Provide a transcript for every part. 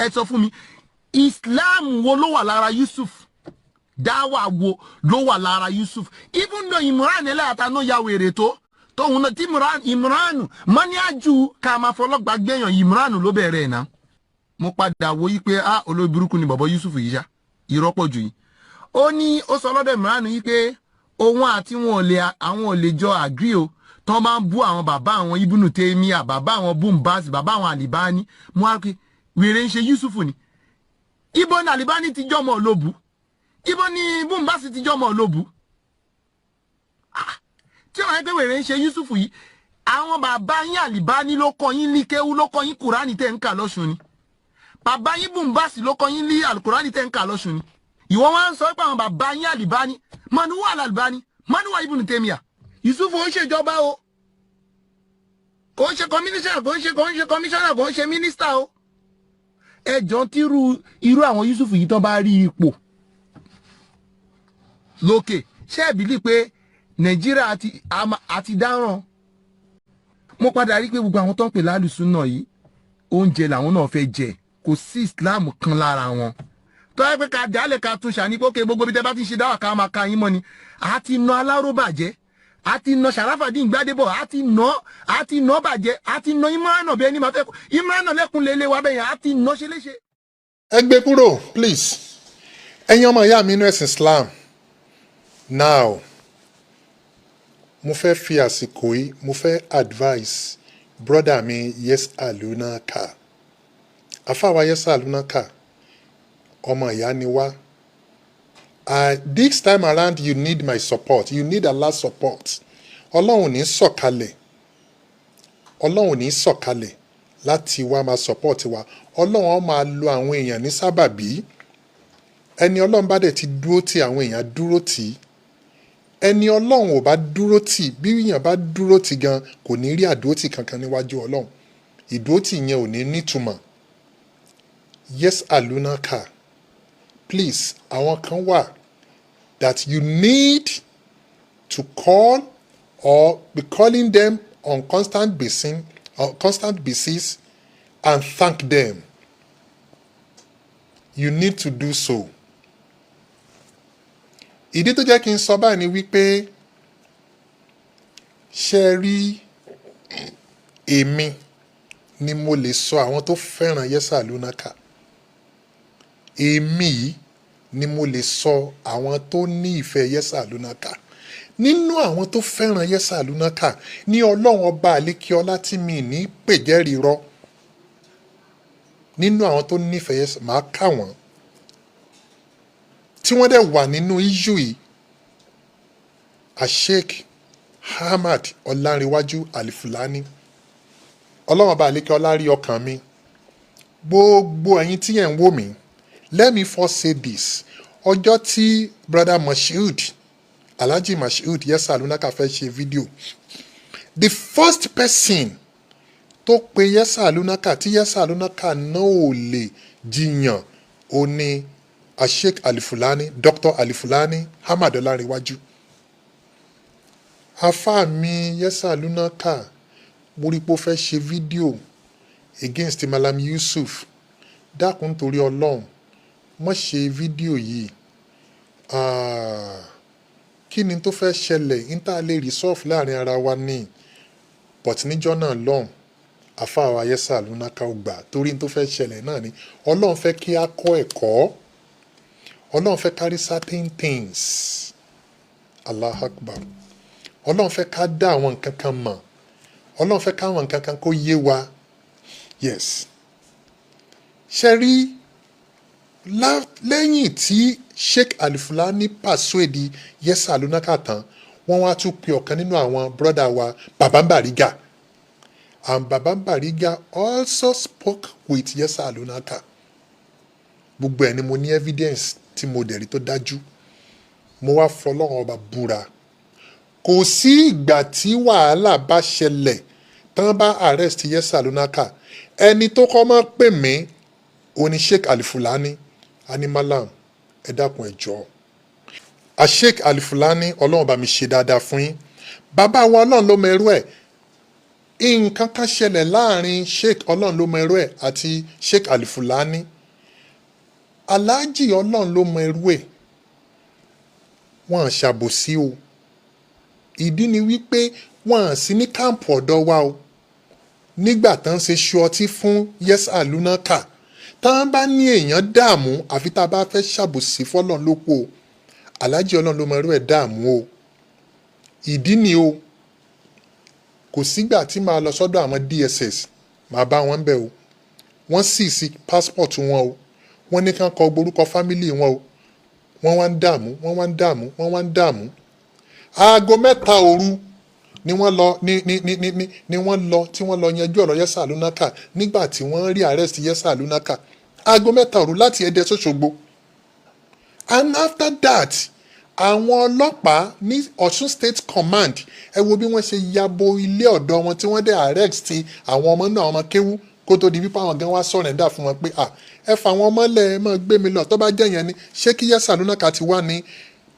ẹ sọ fún mi Islam wo ló wà lára Yusuf dáwà wo ló wà lára Yusuf even though Imran ẹlẹ́yàtà náà ya wèrè tó tóun náà tí Imran mọ́níájú ká máa fọlọ́gba gbẹ̀yàn Imran ló bẹ̀rẹ̀ náà mo padà wo yí pé olórí burúkú ni bàbá Yusuf yìí ṣá ìrọ́pọ̀ jù yìí ó ní ó sọ lọ́dọ̀ Imran yìí pé òun àti àwọn ò lè jọ agree o tó máa ń bú àwọn bàbá àwọn Ibnu Taymiyyah bàbá àwọn Bumbas bàbá àwọn Albani mo wá pé wèrè ń ṣe Yusuf ni ibo ni Albani ti jọmọ olóbu ibo ni Bumbas ti jọmọ olóbu tí wọ́n pé wèrè ń ṣe Yusuf yìí àwọn bàbá yín Albani ló kọ́ yín ní kéwú ló kọ́ yín Kùránì tẹ́ ń kà lọ́ṣun ni bàbá yín Bumbas ló kọ́ yín ní Al-Kùránì tẹ́ ń kà lọ́ṣun ni ìwọ wá ń sọ pé àwọn bàbá yín Albani manuwa Albani manuwa Ibnu Taymiyyah Yusuf ó ṣèjọba o kò ń ṣe commissioner kò ń ṣe commissioner kò ń ṣe minister o ẹjọ́ tí irú àwọn Yusuf yìí tán bá rí ipò lókè ṣé ẹ bìlí pé Nàìjíríà àti dáràn mo padà rí pé gbogbo àwọn tó ń pè lálùsùn náà yìí oúnjẹ làwọn náà fẹ́ jẹ kò sí Islam kan lára wọn tó yẹ pé ká dálẹ̀ ká tún ṣàní pé ókè gbogbo bí tẹ bá ti ṣe dáwà ká máa ka yín mọ́ ni àti ná aláró bàjẹ́ àti ná Sharafadeen Gbádébọ̀ àti ná bàjẹ́ àti ná Imran bẹ́ẹ̀ ni màá fẹ́ Imran lẹ́kùn lélẹ̀ wá bẹ́yẹn àti ná ṣe léṣe. ẹ gbé kúrò please ẹ̀yin ọmọ ìyá mi inú ẹ̀sìn Islam now mo fẹ́ fi àsìkò yìí mo fẹ́ advice brother mi Yesalūnaka àfáwà Yesalūnaka ọmọ ìyá ni wá. This time around you need my support, you need Allah's support. Ọlọ́run ní sọ̀kalẹ̀ láti wá máa support wa. Ọlọ́run á máa lo àwọn èèyàn ní sábàbí. Ẹni Ọlọ́run bá dẹ̀ ti dúró tì àwọn èèyàn dúró tì. Ẹni Ọlọ́run ò bá dúró tì bí èèyàn bá dúró tì gan kò ní rí àdúrótì kankan níwájú Ọlọ́run. Ìdúrótì yẹn ò ní nítumọ̀. Yesalūnaka, please, àwọn kan wà that you need to call or be calling them on constant basis and thank them. You need to do so. Ìdí tó jẹ́ kí n sọ báyìí ni wípé ṣe rí èmi ni mo lè sọ àwọn tó fẹ́ràn Yesalūnaka. Èmi ni mo lè sọ àwọn tó ní ìfẹ́ Yesalūnaka. Nínú àwọn tó fẹ́ràn Yesalūnaka ní Ọlọ́run ọba àlékiọlá tí mi ní pèjẹ́rì rọ. Nínú àwọn tó nífẹ̀ẹ́ Yesalūnaka máa kà wọ́n. Tí wọ́n dẹ̀ wà nínú issue yìí, Sheikh Ahmad Ọlánrewájú Al-Fulani. Ọlọ́run ọba àlékiọlá rí ọkàn mi. Gbogbo ẹ̀yin tí ẹ̀ ń wò mí. Let me first say this. Ọjọ́ tí brother Mashood, Alhaji Mashood Yesalūnaka fẹ́ ṣe fídíò. The first person tó pe Yesalūnaka tí Yesalūnaka náà ò lè jiyàn ó ní Sheikh Al-Fulani, Dr. Al-Fulani, Ahmad Ọlánrewájú. Afá mi Yesalūnaka mo rí pé ó fẹ́ ṣe fídíò against Malam Yusuf. Dákun torí Ọlọ́run. Má ṣe fídíò yìí kí ni tó fẹ́ ṣẹlẹ̀ níta lè resolve láàrin ara wa ní but níjọ́ náà lọ́hùn àfáà Yesalūnaka ò gbà torí tó fẹ́ ṣẹlẹ̀ náà ni Ọlọ́run fẹ́ kí a kọ́ ẹ̀kọ́ Ọlọ́run fẹ́ kárí certain things Allahu Akbar Ọlọ́run fẹ́ ká dá àwọn nǹkan kan mọ̀ Ọlọ́run fẹ́ káwọn nǹkan kan kó yé wa yes ṣe rí lẹ́yìn tí Sheikh Al-Fulani persuade Yesalūnaka tán wọ́n wá tún pe ọ̀kan nínú àwọn brother wa Baba Bariga and Baba Bariga also spoke with Yesalūnaka. Gbogbo ẹni mo ní evidence tí mo dẹ̀ rí tó dájú mo wá fọlọ́run ọba búra kò sí ìgbà tí wàhálà bá ṣẹlẹ̀ tán bá arrest Yesalūnaka ẹni tó kọ́ máa pè mí oní Sheikh Al-Fulani animalam ẹ dákun ẹ jọ̀ọ́ Sheikh Al-Fulani Ọlọ́run bá mi ṣe dáadáa fún yín bàbá wa Ọlọ́run ló mẹ́rú ẹ̀ nǹkan kan ṣẹlẹ̀ láàrin Sheikh ọlọ́run ló mọ ẹrú ẹ̀ àti Sheikh Alifulani. Aláàjì ọlọ́run ló mọ ẹrú ẹ̀, wọ́n ṣàbòsí o. Ìdí ni wípé wọ́n sí ní káàmpù ọ̀dọ̀ wa o. Nígbà tán ṣe ṣọtí fún Yesalūnaka, tán bá ní èèyàn dààmú àfi tá a bá fẹ́ ṣàbòsí fọ́lọ́run ló kù o. Aláàjì ọlọ́run ló mọ ẹrú ẹ̀ dààmú o. Ìdí ni o. Kò sígbà tí màá lọ sọ́dọ̀ àwọn DSS màá bá wọn bẹ̀ o. Wọ́n sì sí passport wọn o. Wọ́n ní kán kọ gborúkọ fámìlì wọn o. Wọ́n wá ń dààmú, wọ́n wá ń dààmú, wọ́n wá ń dààmú. Aago 3 òru ni wọ́n lọ ni wọ́n lọ tí wọ́n lọ yanjú ọ̀rọ̀ Yesalūnaka nígbà tí wọ́n rí arrest Yesalūnaka. Aago 3 òru láti Ẹdẹ s'Óṣogbo. And after that, àwọn ọlọ́pàá ní Ọ̀ṣun State Command ẹ wo bí wọ́n ṣe yabo ilé ọ̀dọ́ wọn tí wọ́n dé arrest àwọn ọmọ náà, ọmọ kéwú, kó tó di wípé àwọn gan wá surrender fún wọn pé ẹ fà wọn mọ́lẹ̀ ẹ máa gbé mi lọ tó bá jẹ́ yẹn ni ṣé kí Yesalūnaka ti wá ní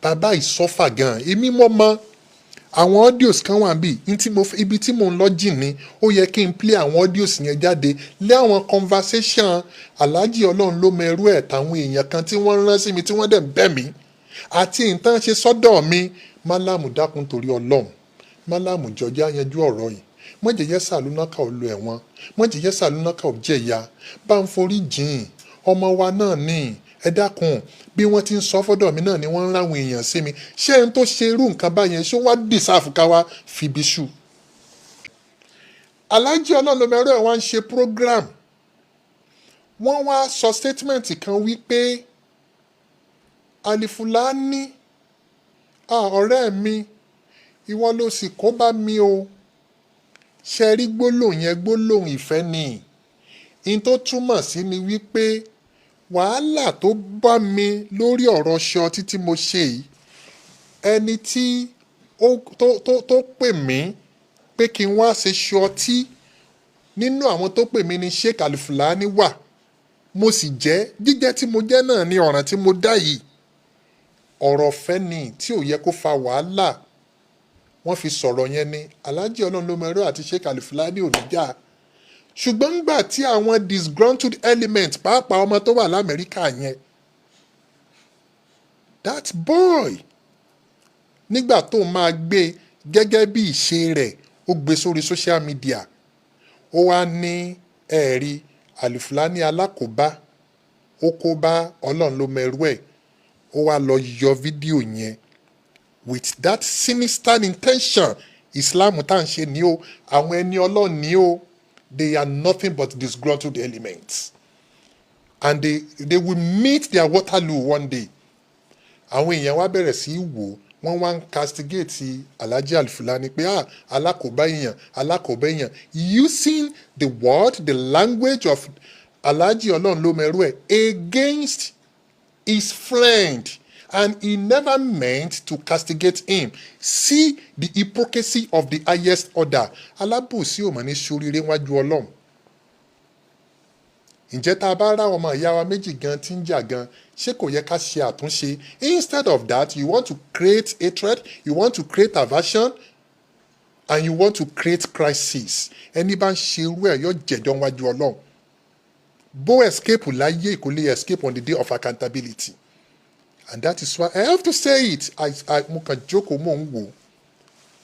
bàbá ìsọ́fà gan. Èmi mọ́ àwọn audios kan wà bí ibi tí mò ń lọ jìn ní ó yẹ kí n play àwọn audios yẹn jáde lé àwọn conversation Aláàjì ọlọ́run ló mọ ẹrú ẹ̀ táwọn èèyàn kan tí wọ́n rán sí mi tí wọ́n dẹ̀ ń bẹ̀ mí àti nǹkan ṣe sọ́dọ̀ mi. Málàmù dákun torí ọlọ́run, Málàmù jọjá yanjú ọ̀rọ̀ yìí. Mọ̀jẹ̀ Yesalūnaka ò lo ẹ̀wọ̀n, mọ̀jẹ̀ Yesalūnaka ò jẹ̀yà, bá ń forí jìn ọmọ wa náà ní ẹ dákun. Bí wọ́n ti ń sọ fọ́dọ̀ mi náà ni wọ́n ń ráwọn èèyàn sí mi. Ṣé n tó ṣe irú nǹkan báyẹn ṣó wá dìsáàfù ká wá fìbí ṣù? Aláàjì ọlọ́run ló mọ ẹrú ẹ̀ wá ń ṣe program. Wọ́n wá sọ statement kan wípé Alifulani, ọ̀rẹ́ mi, ìwọ ló sì kó bá mi o. Ṣe rí gbólóhùn yẹn gbólóhùn ìfẹ́ ni. In tó túmọ̀ sí ni wípé wàhálà tó bá mi lórí ọ̀rọ̀ ṣọtí tí mo ṣe yìí, ẹni tí tó pè mí pé kí n wá ṣe ṣọtí nínú àwọn tó pè mí ni Sheikh Alifulani wà. Mo sì jẹ́ jíjẹ́ tí mo jẹ́ náà ni ọ̀ràn tí mo dá yìí. Ọ̀rọ̀ ọ̀fẹ́ ni tí ò yẹ kó fa wàhálà. Wọ́n fi sọ̀rọ̀ yẹn ni Aláàjì ọlọ́run ló mọ ẹrú àti Sheikh Alifulani ò ní jà. Ṣùgbọ́n nígbà tí àwọn disgruntled element pàápàá ọmọ tó wà l'Amẹ́ríkà yẹn, that boy, nígbà tó máa gbé gẹ́gẹ́ bí ìṣe rẹ̀, ó gbé sórí social media. Ó wá ní ẹ̀rí Alifulani alákòóbá, ó kó bá ọlọ́run ló mọ ẹrú ẹ̀. Ó wá lọ yọ fídíò yẹn with that sinister intention. Islam tá à ń ṣe ní o, àwọn ẹni ọlọ́run ní o. They are nothing but disgruntled elements. And they will meet their Waterloo one day. Àwọn èèyàn wá bẹ̀rẹ̀ sí wò, wọ́n wá ń castigate Alhaji Alifulani pé alákòóbá èèyàn, using the word, the language of Alhaji ọlọ́run ló mọ ẹrú ẹ̀ against his friend. And he never meant to castigate him. See the hypocrisy of the highest order. Alábòsí ò mà ní ṣoríire wájú ọlọ́run. Ǹjẹ́ tá a bá rá ọmọ ìyá wa méjì gan tí ń jà gan, ṣé kò yẹ ká ṣe àtúnṣe? Instead of that, you want to create hatred, you want to create aversion, and you want to create crisis. Ẹni bá ń ṣe irú ẹ̀ yóò jẹ̀jọ́ wájú ọlọ́run. Bó escape láyé kò lè escape on the day of accountability. And that is why I have to say it. Mo kàn jókòó mò ń wò.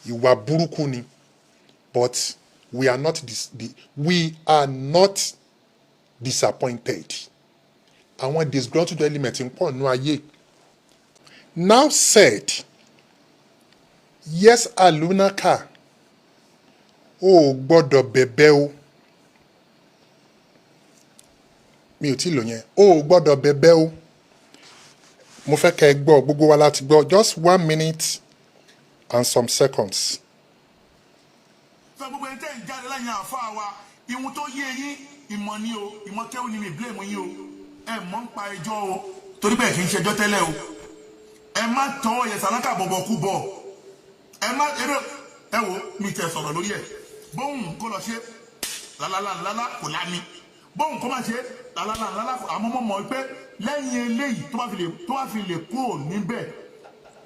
Ìwà burúkú ni. But we are not disappointed. Àwọn disgruntled element ń pọ̀ nínú ayé. Now said, Yesalūnaka, o gbọ́dọ̀ bẹ̀bẹ̀ o. Mi ò tí lò yẹn. O gbọ́dọ̀ bẹ̀bẹ̀ o. Mo fẹ́ kẹ́ ẹ gbọ́, gbogbo wa láti gbọ́, just 1 minute and some seconds. Sọ gbogbo ẹni tẹ́ ń jáde lẹ́yìn àáfàá wa, ìhun tó yé yín, ìmọ̀ ni o, ìmọ̀ kẹ́hùn ni mi blame yín o. Ẹ mọ̀ ń pa ẹjọ́ o, torí bẹ́ẹ̀ kì í ṣẹjọ́ tẹ́lẹ̀ o. Ẹ má tọwọ́ Yesalūnaka bọ̀bọ̀ kú bọ̀. Ẹ má ẹ wo mi tẹ sọ̀rọ̀ lórí ẹ̀. Bóun kó lọ ṣe lálálálálá kò láni. Bóun kó má ṣe lálálálálá àmọ́ mọ̀ pé lẹ́yìn eléyìí tó bá fi lè kúrò níbẹ̀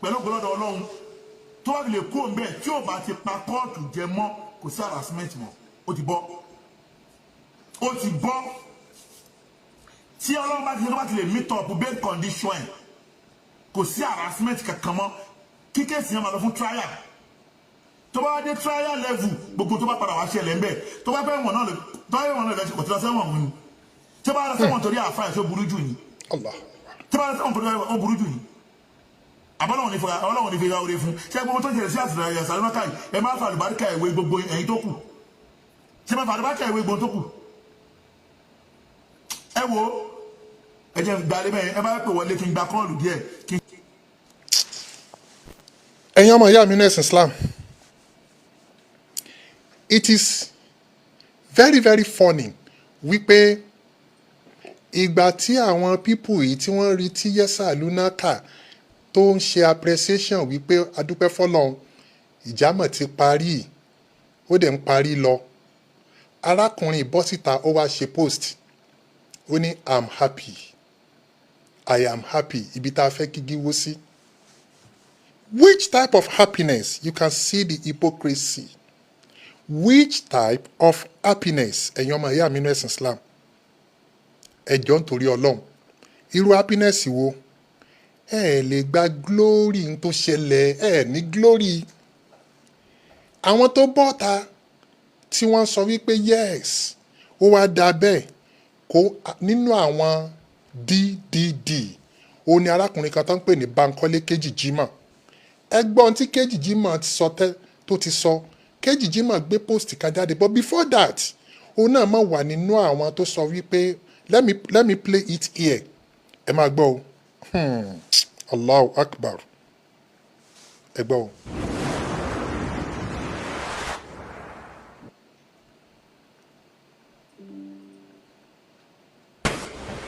pẹ̀lú ògbólọ́dọ̀ ọlọ́run tó bá fi lè kúrò níbẹ̀ tí ò bá ti pa kóòtù jẹ mọ́ kò sí harassment mọ́. ó ti bọ́ tí Ọlọ́run bá ti lè meet up bail condition ẹ̀ kò sí harassment kankan mọ́ kí kéèsì yẹn máa lọ fún trial tó bá dé trial level gbogbo tó bá padà wá ṣẹlẹ̀ ńbẹ̀ tó bá fẹ́ wọ̀n náà lẹ́sìn kò tí lọ sẹ́wọ̀n mú ni tó bá lọ sẹ́wọ̀n torí àfáà ẹ̀ tó burú jù ni tó bá lọ sẹ́wọ̀n torí ó burú jù ni àbọ́lọ́wọ̀n ní fi ra oore fún ṣé gbogbo tó ṣẹlẹ̀ sí àtìlẹyìn Yesalūnaka ẹ máa fa àlùbáríkà ìwé gbogbo ẹ̀yìn tó kù ṣé máa fa àlùbáríkà ìwé gbogbo tó kù ẹ wo ẹ jẹ́ gbalẹ̀ bẹ́ẹ̀ ẹ bá pè wọlé kí n gba kọ́ọ̀lù díẹ̀ kí. ẹ̀yin ọmọ ìyá mi ní ẹ̀sìn Islam, it is very very funny wípé ìgbà tí àwọn pípù yìí tí wọ́n rí tí Yesalūnaka tó ń ṣe appreciation wípé adúpẹ́ fọ́lọ́run ìjámọ̀ ti parí ó dẹ̀ ń parí lọ, arákùnrin bọ́ síta ó wá ṣe post ó ní I'm happy, I am happy, ibi tá a fẹ́ kígi wó sí. Which type of happiness? You can see the hypocrisy. Which type of happiness? Ẹ̀yin ọmọ ìyá mi nínú ẹ̀sìn Islam, ẹjọ́ nítorí Ọlọ́run, irú happiness wo? Ẹ lè gba glory tó ṣẹlẹ̀, ẹ ní glory. Àwọn tó bọ́ta tí wọ́n sọ wípé yes ó wá da bẹ́ẹ̀ kó nínú àwọn DDD ó ní arákùnrin kan tó ń pè ní Bankole KEJI mọ̀. Ẹgbọ́n tí KEJI mọ̀ ti sọ tó ti sọ, KEJI mọ̀ gbé post ká jáde, but before that ó náà mọ̀ wà nínú àwọn tó sọ wípé let me play it here. Ẹ máa gbọ́ o. Allahu Akbar. Ẹ gbọ́ o.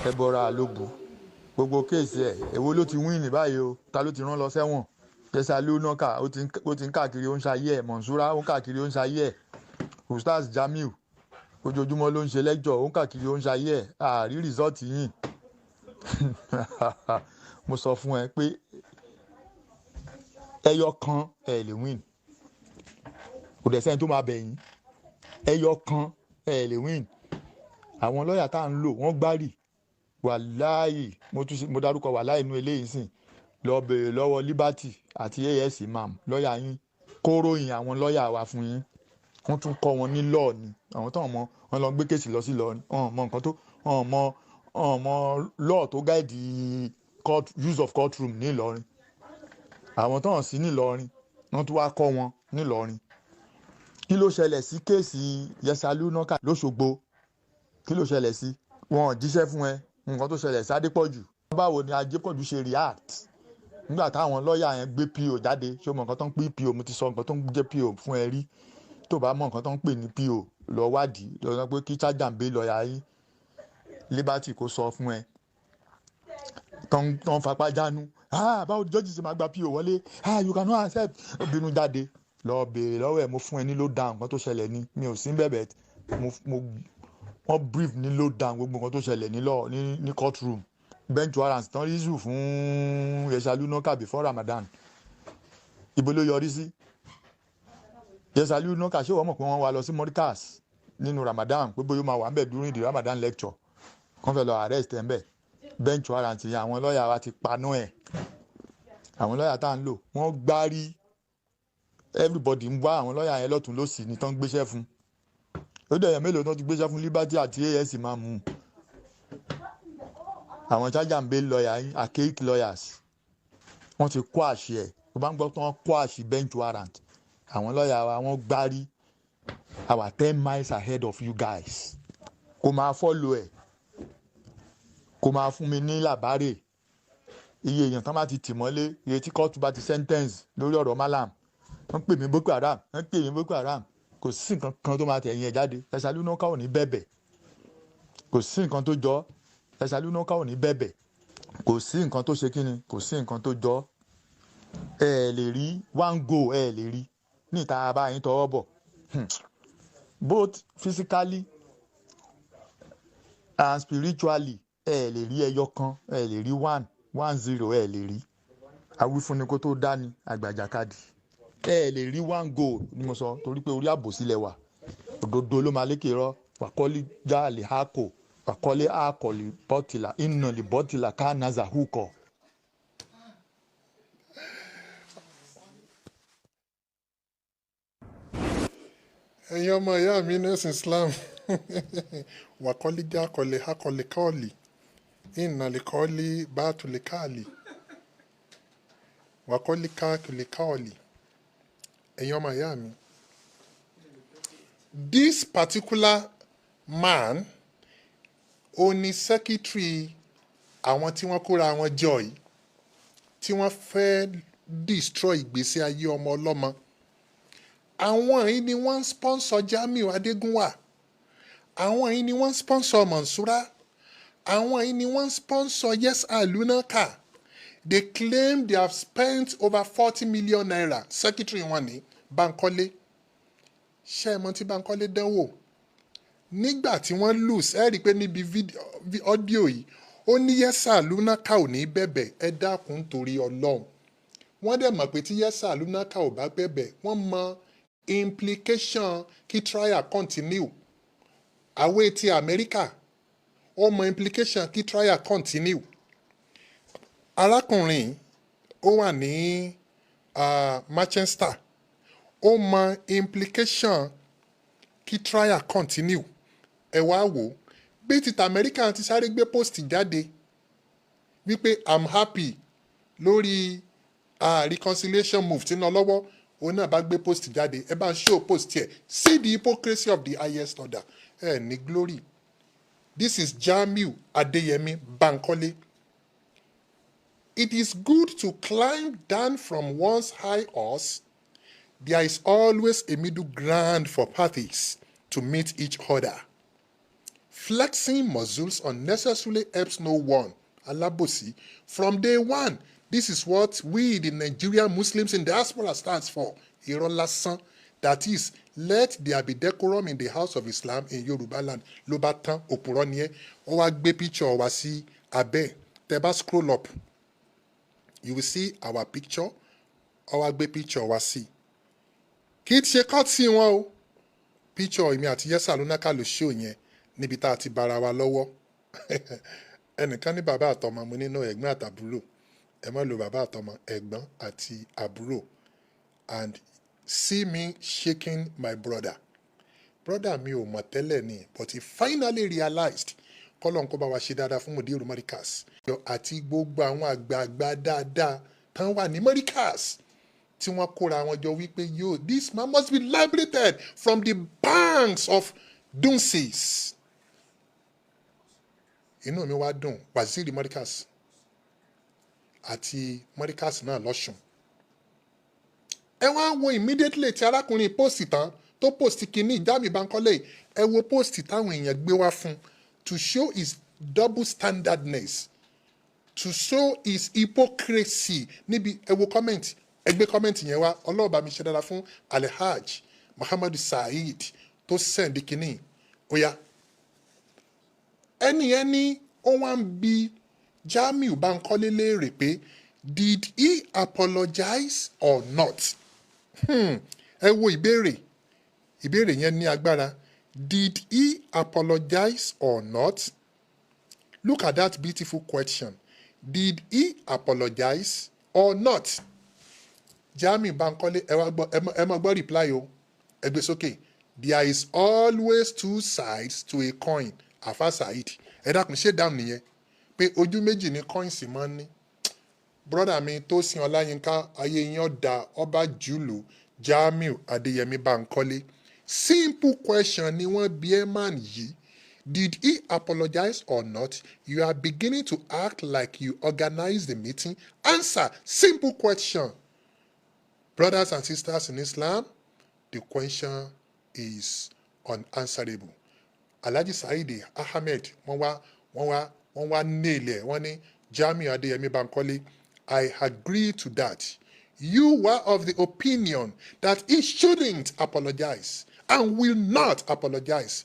ẹ bọra lóbu gbogbo kéèsì ẹ èwo ló ti wíìnì báyìí o, ta ló ti rán lọ sẹ́wọ̀n? Yesalūnaka ó ti ń káàkiri ó ń ṣayé ẹ, Mọ̀nsúrà ó ń káàkiri ó ń ṣayé ẹ, Ustaz Jamiu ojoojúmọ́ ló ń ṣe lẹ́jọ́ ó ń káàkiri ó ń ṣayé ẹ, àárí rìsọ́ọ̀tì yìí. Mo sọ fún ẹ pé ẹyọ kan ẹ lè win, kò dẹ̀ sẹ́ni tó máa bẹ̀ yín, ẹyọ kan ẹ lè win. Àwọn lọ́ọ̀yà tá à ń lò wọ́n gbárì wàláì, mo dárúkọ wàláì inú eléyìí sìn, lọ bèrè lọ́wọ́ Liberty àti AS Imam lọ́ọ̀yà yín kó ròyìn àwọn lọ́ọ̀yà wa fún yín, wọ́n tún kọ́ wọn ní lọ́ọ̀ ni, àwọn tó mọ wọn lọ gbé kéèsì lọ sí lọ mọ nǹkan tó mọ lọ́ọ̀ tó gáìdì use of courtroom ní Ìlọrin, àwọn tó hàn sí ní Ìlọrin wọ́n tún wá kọ́ wọn ní Ìlọrin. Kí ló ṣẹlẹ̀ sí kéèsì Yesalūnaka lóṣogbo? Kí ló ṣẹlẹ̀ sí? Wọn ò jíṣẹ́ fún ẹ nǹkan tó ṣẹlẹ̀ sí Adépọ̀jù. Báwo ni Adépọ̀jù ṣe react nígbà táwọn lọ́ọ̀yà yẹn gbé PO jáde? Ṣé o mọ nǹkan tó ń pè PO? Mo ti sọ nǹkan tó ń jẹ́ PO fún ẹ rí. Tó bá mọ nǹkan tó ń pè ní PO lọ wádìí, lọ sọ pé kí charge and bail lọ́ọ̀yà yín Liberty kó sọ fún ẹ. Tó ń fapá jánu, báwo jọ́jì ṣe máa gba PO wọlé? You cannot accept. Bínú jáde lọ béèrè lọ́wọ́ ẹ̀, mo fún ẹ ní low down nǹkan tó ṣẹlẹ̀ ní, mi ò sí bẹ̀bẹ̀, wọ́n brief ní low down gbogbo nǹkan tó ṣẹlẹ̀ ní courtroom. Bench warrants tán rí issue fún Yesalūnaka before Ramadan. Ibo ló yọrí sí? Yesalūnaka ṣé wọ́n mọ̀ pé wọ́n wá lọ sí Morikas nínú Ramadan pé bóyá ó máa wà ń bẹ̀ during the Ramadan lecture, kàn fẹ́ lọ arrest ẹ̀ ń bẹ̀. Bench warrants yẹn àwọn lọ́ọ̀yà wa ti paná ẹ̀, àwọn lọ́ọ̀yà tá à ń lò wọ́n gbárí, everybody ń wá àwọn lọ́ọ̀yà yẹn lọ́tún lósì ní tán gbéṣẹ́ fún. Ó dẹ̀ yẹn mélòó tán ti gbéṣẹ́ fún Liberty àti AS máa mú àwọn charge and bail lawyer yín, archaic lawyers, wọ́n ti kó àṣẹ ẹ̀. Tó bá ń gbọ́ pé wọ́n kó àṣì bench warrant, àwọn lọ́ọ̀yà wa wọ́n gbárí our 10 miles ahead of you guys. Kò máa follow ẹ̀, kò máa fún mi ní làbárè iye èèyàn tán bá ti tì mọ́lé, iye tí kóòtù bá ti sentence lórí ọ̀rọ̀ Malam. Wọ́n pè mí Boko Haram, wọ́n pè mí Boko Haram, kò sí nǹkan kan tó máa tẹ̀yìn ẹ̀ jáde. Yesalūnaka ò ní bẹ̀bẹ̀, kò sí nǹkan tó jọ. Yesalūnaka ò ní bẹ̀bẹ̀, kò sí nǹkan tó ṣe kíni, kò sí nǹkan tó jọ. Ẹ lè rí one go, ẹ lè rí ní ìta bá yín tọwọ́ bọ̀, both physically and spiritually. Ẹ lè rí ẹyọ kan, ẹ lè rí 1-0, ẹ lè rí. Awífúnni kó tó dání àgbàjàkadì. Ẹ lè rí one go ni mo sọ, torí pé orí àbòsí lẹ wà. òdodo ló máa lékè rọ wàkọ́lé jáàlì hákò wàkọ́lé àkọ́lé bọ́tìlà ìnàlì bọ́tìlà káànàzà húkọ̀. ẹ̀yin ọmọ ìyá mi nẹ́sìn Islam wàkọ́lé jákọ́lé hákọ́lé kọ́ọ̀lì ìnàlì kọ́ọ̀lì bàtúlẹ̀ káàlì wàkọ́lé káàkiri káọ̀lì. ẹ̀yin ọmọ ìyá mi, this particular man ó ní secretary àwọn tí wọ́n kóra wọn jọ yìí tí wọ́n fẹ́ destroy ìgbésí ayé ọmọ ọlọ́mọ. àwọn yìí ni wọ́n ń sponsor Jamiu Adégúnwà, àwọn yìí ni wọ́n ń sponsor Mansura, àwọn yìí ni wọ́n ń sponsor Yesalūnaka. They claim they have spent over 40 million naira. Secretary wọn ní Bankole. Ṣé ẹ mọ̀ tí Bankole dánwò? Nígbà tí wọ́n lose, ẹ rí i pé níbi ọ́díò yìí, ó ní Yesalūnaka ò ní bẹ̀bẹ̀, ẹ dákun torí Ọlọ́run. Wọ́n dẹ̀ mọ̀ pé tí Yesalūnaka ò bá bẹ̀bẹ̀, wọ́n mọ implication kí trial continue. Àwé ti Amẹ́ríkà, ó mọ implication kí trial continue. Arákùnrin ó wà ní Manchester, ó mọ implication kí trial continue. Ẹ wá wò ó bí títà Amẹ́ríkà ti sáré gbé post jáde wípé I'm happy lórí reconciliation move tí ń lọ lọ́wọ́, òun náà bá gbé post jáde. Ẹ bá ń show post here. See the hypocrisy of the highest order. Ẹ ní glory. This is Jamiu Adeyemi Bankole. It is good to climb down from one's high horse. There is always a middle ground for parties to meet each other. Flexing muscles unnecessarily helps no one. Alabosi. From day one, this is what we, the Nigerian Muslims in diaspora, stands for. Irọ́ lásán. That is, let there be decorum in the house of Islam in Yoruba land. Ló bá tán, òpùrọ́ ni ẹ́. Ó wá gbé picture wá sí abẹ́. Tẹ́ bá scroll up, you will see our picture. Ó wá gbé picture wá sí. Kì í ṣe cut sí wọn o. Picture èmi àti Yesalūnaka ló show yẹn níbi tá a ti bára wa lọ́wọ́. Ẹnìkan ní bàbá àtọmọ, mo nínú ẹ̀gbọ́n àtàbúrò. Ẹ má lo bàbá àtọmọ, ẹ̀gbọ́n àti àbúrò. And see me shaking my brother. Brother mi ò mọ̀ tẹ́lẹ̀ ni, but he finally realized kọ́lọ́n kó bá wa ṣe dáadáa fún Mudiru Markaz. Àti gbogbo àwọn àgbààgbà dáadáa tán wà ní Markaz tí wọ́n kóra wọn jọ wípé yo, this man must be liberated from the banks of dunces. Inú mi wá dùn, Waziri Markaz àti Markaz náà lọ́sùn. Ẹ wá wo immediately tí arákùnrin post tán tó post kìíní Jamiu Bankole, ẹ wo post táwọn èèyàn gbé wá fún to show his double standardness, to show his hypocrisy. Níbi ẹ wo comment, ẹ gbé comment yẹn wá. Ọlọ́run bá mi ṣe dára fún Alhaj Muhammadu Saheed tó send kìíní. Oya ẹni ó wá ń bi Jamiu Bankole léèrè pé did he apologize or not? Ẹ wo ìbéèrè yẹn ní agbára. Did he apologize or not? Look at that beautiful question. Did he apologize or not? Jamiu Bankole, ẹ má gbọ́ reply o. Ẹ gbé sókè. There is always two sides to a coin. Afa Saheed. Ẹ dákun ṣé dáhùn nìyẹn pé ojú méjì ni coins máa ń ní. Brother mi Tósìn Ọláyínká, ayé yín ọ̀dà ọba jùlọ Jamiu Adeyemi Bankole. Simple question ni wọ́n bi ẹ́ man yìí. Did he apologize or not? You are beginning to act like you organized the meeting. Answer. Simple question. Brothers and sisters in Islam, the question is unanswerable. Alhaji Saidi Ahmed, wọ́n wá nail ẹ̀. Wọ́n ní Jamiu Adeyemi Bankole, I agree to that. You were of the opinion that he shouldn't apologize and will not apologize.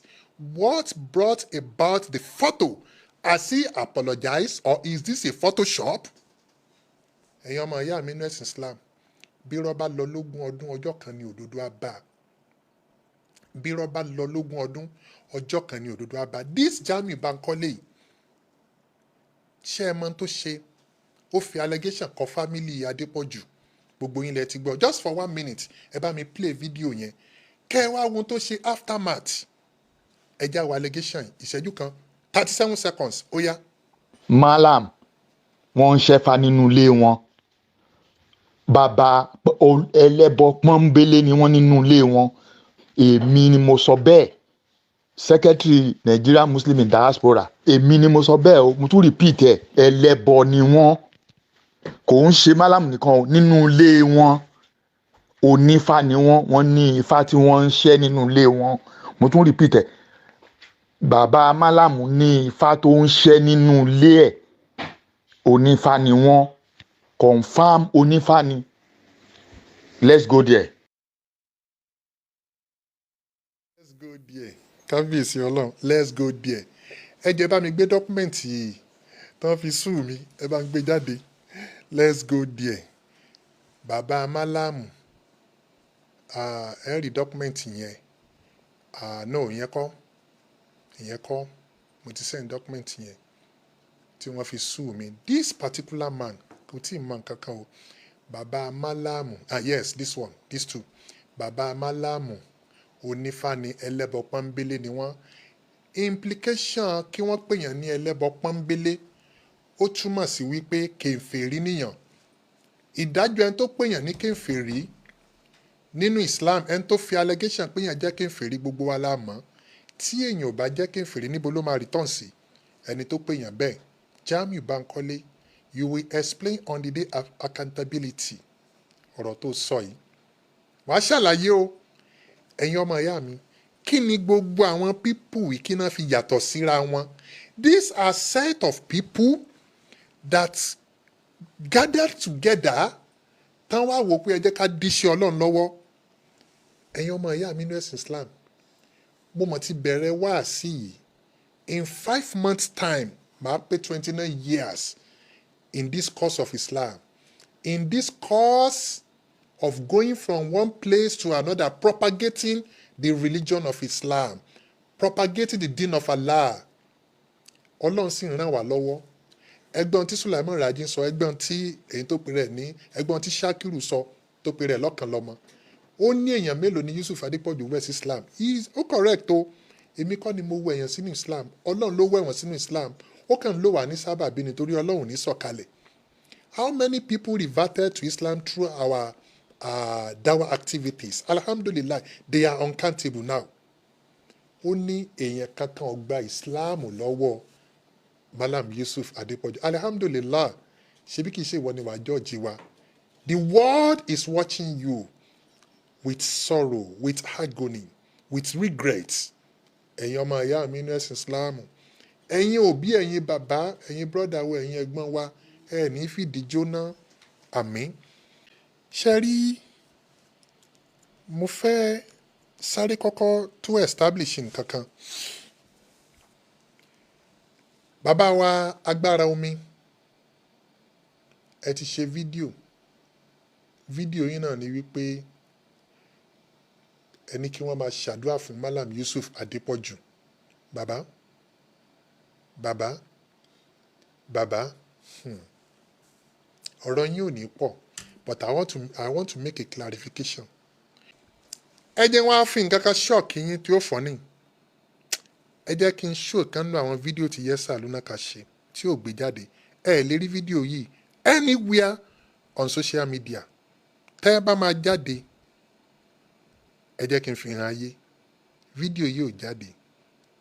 What brought about the photo? Has he apologized or is this a Photoshop? Ẹ̀yin ọmọ ìyá mi nínú ẹ̀sìn Islam, bí irọ́ bá lọ lógún ọdún ọjọ́ kan ni òdodo á bá. bí rọ́bà lọ lógún ọdún ọjọ́ kan ní òdodo àbá. This Jamiu Bankole yìí, ṣé ẹ mọ̀ tó ṣe? Ó fi allegation kan family Adépọ̀jù, gbogbo yín lẹ ti gbọ́. Just for 1 minute ẹ bá mi play video yẹn kẹ́ ẹ wá ohun tó ṣe aftermath. Ẹ já wo allegation ìṣẹ́jú kan 37 seconds ó yá. Malam wọ́n ń ṣẹ́fà nínú ilé wọn, bàbá ẹlẹ́bọ pọ́nbélé ni wọ́n nínú ilé wọn. Èmi ni mo sọ bẹ́ẹ̀, secretary Nigeria Muslim in Diaspora, èmi ni mo sọ bẹ́ẹ̀ o, mo tún repeat ẹ̀, ẹlẹ́bọ ni wọ́n, kò ń ṣe Malam nìkan o, nínú ilé wọn onífá ni wọ́n ní ifá tí wọ́n ń ṣẹ́ nínú ilé wọn. Mo tún repeat ẹ̀, bàbá Malam ní ifá tó ń ṣẹ́ nínú ilé ẹ̀, onífá ni wọ́n, confam onífá ni. Let's go there. Let's go there. Kábíyèsí Ọlọ́run, let's go there. Ẹ jẹ́ bá mi gbé dọ́kúmẹ̀ntì yìí tán fi sùn mí, ẹ bá ń gbé jáde. Let's go there. Bàbá Malam, ẹ rí dọ́kúmẹ̀ntì yẹn. No, ìyẹn kọ́. Mo ti send dọ́kúmẹ̀ntì yẹn tí wọ́n fi sùn mí. This particular man, kò tí ì mọ nǹkan kan o. Bàbá Malam, yes, this one, these two. Bàbá Malam, onífá ni, ẹlẹ́bọ pọ́nbélé ni wọ́n. Implication kí wọ́n pèèyàn ní ẹlẹ́bọ pọ́nbélé ó túmọ̀ sí wípé kèfèrí níyàn. Ìdájọ́ ẹni tó pèèyàn ní kèfèrí nínú Islam, ẹni tó fi allegation pèèyàn jẹ́ kèfèrí gbogbo wa la mọ̀. Tí èèyàn ò bá jẹ́ kèfèrí níbo ló máa return sí? Ẹni tó pèèyàn bẹ́ẹ̀. Jamiu Bankole, you will explain on the day of accountability. Ọ̀rọ̀ tó sọ yìí wàá ṣàlàyé o. Ẹ̀yin ọmọ ìyá mi, kí ni gbogbo àwọn people yìí kí náà fi yàtọ̀ síra wọn? These are set of people that gathered together tán wá wò pé ẹ jẹ́ ká díṣẹ́ Ọlọ́run lọ́wọ́. Ẹ̀yin ọmọ ìyá mi ní ẹ̀sìn Islam, mo mọ̀ ti bẹ̀rẹ̀ wáàsí yìí. In 5 months time, màá pé 29 years in this course of Islam. In this course of going from one place to another, propagating the religion of Islam, propagating the deen of Allah. Ọlọ́run sì ràn wá lọ́wọ́. Ẹgbọ́n tí Sulaiman Raji sọ, ẹgbọ́n tí èyí tó pè rẹ̀ ní, ẹgbọ́n tí Shakiru sọ tó pè rẹ̀ lọ́kàn lọ́mọ. Ó ní èèyàn mélòó ni Yusuf Adépọ̀jù wẹ̀ sí Islam? Ó correct o. Èmi kọ́ ni mo wẹ̀ èèyàn sínú Islam. Ọlọ́run ló wẹ̀ wọ́n sínú Islam. Ó kàn ló wà ní sábàbí nítorí Ọlọ́run ní sọ̀kalẹ̀. How many people reverted to Islam through our dawa activities? Alhamdulillah, they are uncountable now. Ó ní èèyàn kankan ò gba Islam lọ́wọ́ Malam Yusuf Adépọ̀jù. Alhamdulillah, ṣebí kìí ṣe ìwọ ni wàá jọ́ọ̀jì wa. The world is watching you with sorrow, with agony, with regret. Ẹ̀yin ọmọ ìyá mi ní ẹ̀sìn Islam, ẹ̀yin òbí, ẹ̀yin bàbá, ẹ̀yin brọ́dà wa, ẹ̀yin ẹ̀gbọ́n wa, ẹ̀ ní fìdí jóná. Àmín. Ṣé rí, mo fẹ́ sáré kọ́kọ́ tó establish nǹkan kan. Bàbá wa Agbára Omi, ẹ ti ṣe fídíò yín náà ni wípé ẹni kí wọ́n máa ṣàdúrà fún Malam Yusuf Adépọ̀jù. Bàbá ọ̀rọ̀ yín ò ní pọ̀, but I want to make a clarification. Ẹ jẹ́ wọ́n á fi nǹkan kan ṣọ́ọ̀kì yín tí ó fọ́nì. Ẹ jẹ́ kí n show kan nínú àwọn fídíò tí Yesalūnaka ṣe tí ò gbé jáde. Ẹ lè rí fídíò yìí anywhere on social media. Tẹ́ ẹ bá máa jáde, ẹ jẹ́ kí n fi hàn ayé. Fídíò yìí ò jáde.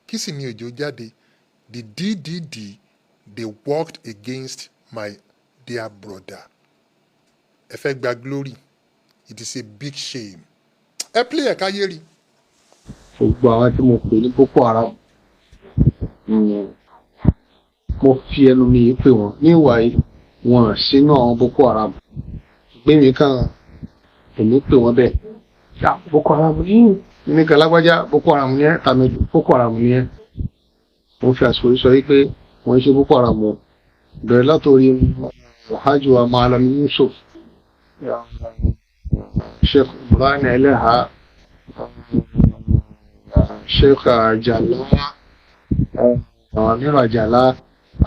Kí sì ni òjò jáde? The DDD, they worked against my dear brother. Ẹ fẹ́ gba glory. It is a big shame. Ẹ play ẹ̀ka yé rí. Gbogbo àwọn tí mo pè ní Boko Haram, mo fi ẹnu mi pè wọ́n ní ìwà yìí, wọn sínú àwọn Boko Haram. Gbé mi kan, èmi pè wọ́n bẹ́ẹ̀. Ya Boko Haram ní nìkan lágbájá, Boko Haram ní ẹ́, tàmí Boko Haram ní ẹ́. Mo fi àsìkò sọ wípé wọ́n ṣe Boko Haram o. Bẹ̀rẹ̀ látòrí Alhaji wa Malam Yusuf, Sheikh Ibrahim Eleha, Sheikh Àjàlá Amir Àjàlá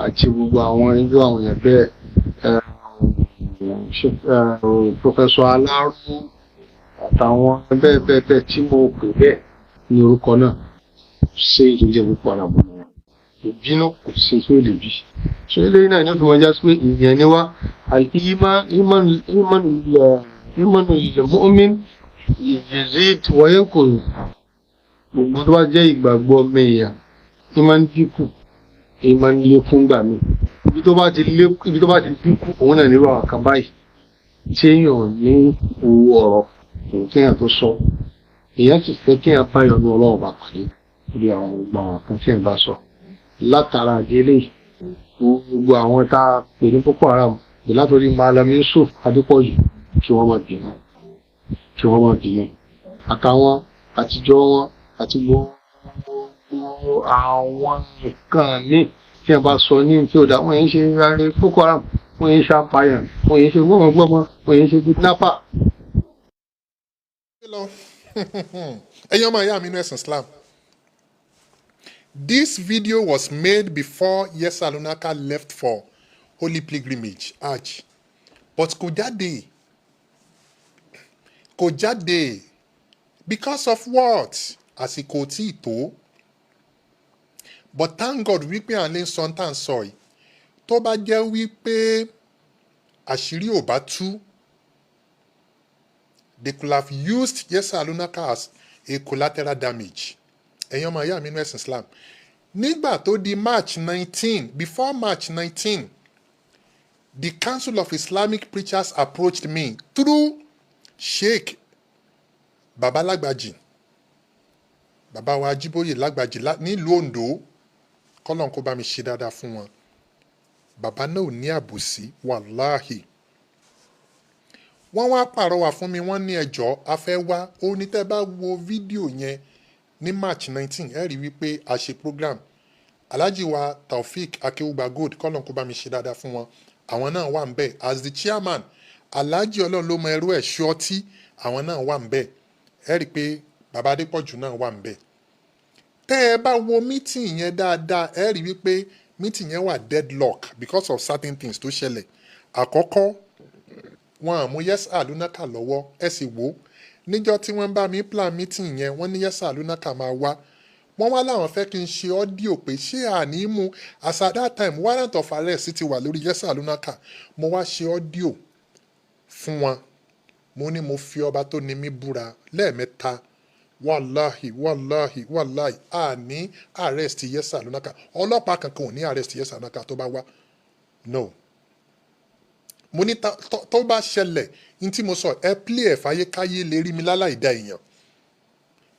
àti gbogbo àwọn irú àwọn èèyàn bẹ́ẹ̀ Professor Aláró àtàwọn bẹ́ẹ̀ tí mo pè bẹ́ẹ̀ ní orúkọ náà ṣe ìjẹ́ Boko Haram ìbínú kò sí tó lè bí. ṣé eléyìí náà ní ó fi wọn já sí pé ìyẹn ni wá ìmánu ilẹ̀ mu'min yazid wa yanqus gbogbo tó bá jẹ́ ìgbàgbọ́ mẹ́yà ìmánu dínkù ìmánu lékún gbà mí ibi tó bá ti dínkù òun náà nírú àwọn kan báyìí tí èèyàn ní owó ọ̀rọ̀ kéèyàn tó sọ èèyàn sì fẹ́ kéèyàn bá yọnu ọlọ́run bá pàdé lórí àwọn gbogbo àwọn kan tí ẹ̀ bá sọ látara àdélé gbogbo àwọn tá a pè ní Boko Haram látòrí Malam Yusuf Adépọ̀jù kí wọ́n máa dìyàn àtàwọn àtijọ́ wọn àti gbogbo àwọn nǹkan míì tí ẹ̀ bá sọ ní tí ó dá wọ́n yẹn ṣe rárẹ̀ Boko Haram wọ́n yẹn ṣe apààyàn wọ́n yẹn ṣe gbọ́mọgbọ́mọ wọ́n yẹn ṣe kidnapper. ẹ̀yin ọmọ ìyá mi nínú ẹ̀sìn Islam. This video was made before Yesalūnaka left for holy pilgrimage, Hajj. But kò jáde because of what? Àsìkò tí tó. But thank God wípé à ń lè sọ tá à ń sọ yìí. Tó bá jẹ́ wípé àṣírí ò bá tú, they could have used Yesalūnaka as a collateral damage. Ẹ̀yin ọmọ ìyá mi nínú ẹ̀sìn Islam. Nígbà tó di March 19, before March 19, the Council of Islamic Preachers approached me through Sheikh Baba Lagbaji, Baba wa Ajiboye Lagbaji nílùú Ondo, kọ́lọ́n kó bá mi ṣe dáadáa fún wọn. Bàbá náà ò ní àbòsí, wàláhì. Wọ́n wá pàrọwà fún mi, wọ́n ní ẹjọ́ afẹ́ wá, ó ní tẹ́ bá wo fídíò yẹn ní March 19 ẹ rí wípé a ṣe program Alhaji wa Taofik Akéwùgbà Gold kọ́lọ́n kó bá mi ṣe dáadáa fún wọn, àwọn náà wà ń bẹ̀ as the chairman. Alhaji Ọlọ́run ló mọ ẹrú ẹ̀ ṣọ́ọ́tì, àwọn náà wà ń bẹ̀. Ẹ rí pé bàbá Adépọ̀jù náà wà ń bẹ̀. Tẹ́ ẹ bá wo meeting yẹn dáadáa ẹ rí wípé meeting yẹn wà deadlock because of certain things tó ṣẹlẹ̀. Àkọ́kọ́ wọn àmú Yesalūnaka lọ́wọ́ ẹ sì wò níjọ́ tí wọ́n bá mi plan meeting yẹn wọ́n ní Yesalūnaka máa wá. Wọ́n wá láwọn fẹ́ kí n ṣe ọ́díò pé ṣé àní mú as at that time warrant of arrest ti wà lórí Yesalūnaka. Mo wá ṣe ọ́díò fún wọn. Mo ní mo fi ọba tó ní mí búra lẹ́ẹ̀mẹ́ta wàláhì àní arrest Yesalūnaka. Ọlọ́pàá kankan ò ní arrest Yesalūnaka tó bá wá. No. Mo ní tó bá ṣẹlẹ̀ ní tí mo sọ ẹ plé ẹ̀ fàyè káyé lè rí mi láláì dá èèyàn.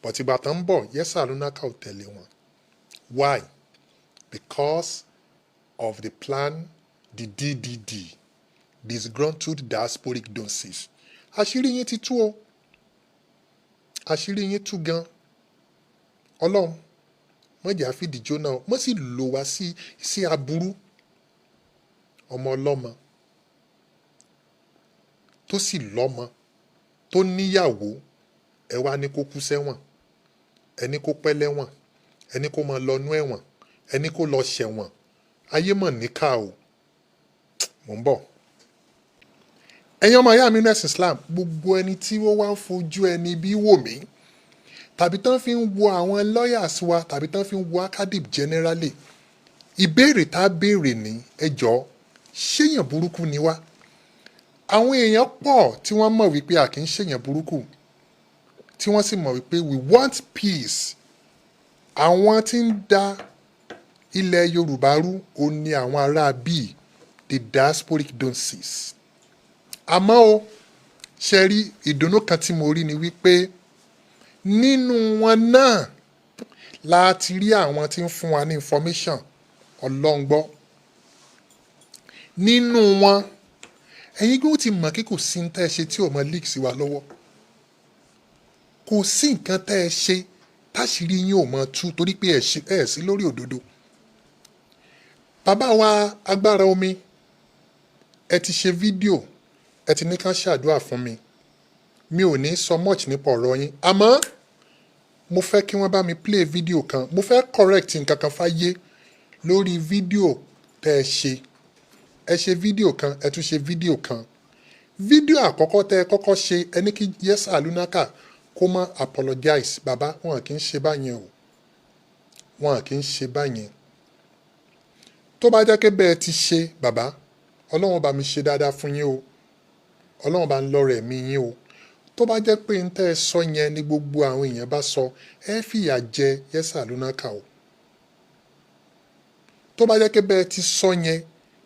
But ìgbà tán ń bọ̀ Yesalūnaka ò tẹ̀lé wọn. Why? Because of the plan, the DDD, disgruntled diasporic donors. Àṣírí yín ti tú o. Àṣírí yín tú gan. Ọlọ́run mọ̀jà fìdí jóná mọ̀ sì lò wá sí aburú. Ọmọ ọlọ́mọ tó sì lọ́mọ tó níyàwó ẹ wá ní kó kú sẹ́wọ̀n, ẹni kó pẹ́ lẹ́wọ̀n, ẹni kó máa lọ nú ẹ̀wọ̀n, ẹni kó lọ ṣẹ̀wọ̀n. Ayé mọ̀ níkà o. Mò ń bọ̀. Ẹ̀yin ọmọ ìyá mi nínú ẹ̀sìn Islam, gbogbo ẹni tí ó wá ń fojú ẹni bí wò mí tàbí tán fi ń wo àwọn lawyers wa tàbí tán fi ń wo academic generally, ìbéèrè tá a béèrè ní ẹjọ́ ṣéyàn burúkú ni wá? Àwọn èèyàn pọ̀ tí wọ́n mọ̀ wípé a kì í ṣèyàn burúkú tí wọ́n sì mọ̀ wípé we want peace. Àwọn tí ń da ilẹ̀ Yorùbá rú ó ní àwọn ará bíi the diasporic donors. Àmọ́ o ṣe rí ìdùnnú kan tí mo rí ni wípé nínú wọn náà láti rí àwọn tí ń fún wa ní information ọlọ́ngbọ́. Nínú wọn ẹ̀yin gbọ́ ti mọ̀ kí kò sí ní tẹ́ ẹ ṣe tí ò mọ leak sí wa lọ́wọ́. Kò sí nǹkan tẹ́ ẹ ṣe táṣìírí yín ò mọ tú torí pé ẹ sí lórí òdodo. Bàbá wa agbára omi ẹ ti ṣe fídíò ẹ ti ní ká ṣàdúrà fún mi. Mi ò ní sọ much nípa ọ̀rọ̀ yín àmọ́ mo fẹ́ kí wọ́n bá mi play video kan mo fẹ́ correct nǹkan kan fáyé lórí video tẹ́ ẹ ṣe video kan ẹ tún ṣe video kan video àkọ́kọ́ tẹ́ ẹ kọ́kọ́ ṣe ẹni kí Yesalūnaka kó má apologize bàbá wọn kì í ṣe báyẹn o wọn kì í ṣe báyẹn tó bá jẹ́ pé bẹ́ẹ̀ ti ṣe bàbá ọlọ́run bá mi ṣe dáadáa fún yín o ọlọ́run bá ń lọ́rọ̀ ẹ̀mí yín o tó bá jẹ́ pé ń tẹ́ ẹ sọ yẹn ni gbogbo àwọn èèyàn bá sọ ẹ fìyà jẹ Yesalūnaka o tó bá jẹ́ pé bẹ́ẹ̀ ti sọ yẹn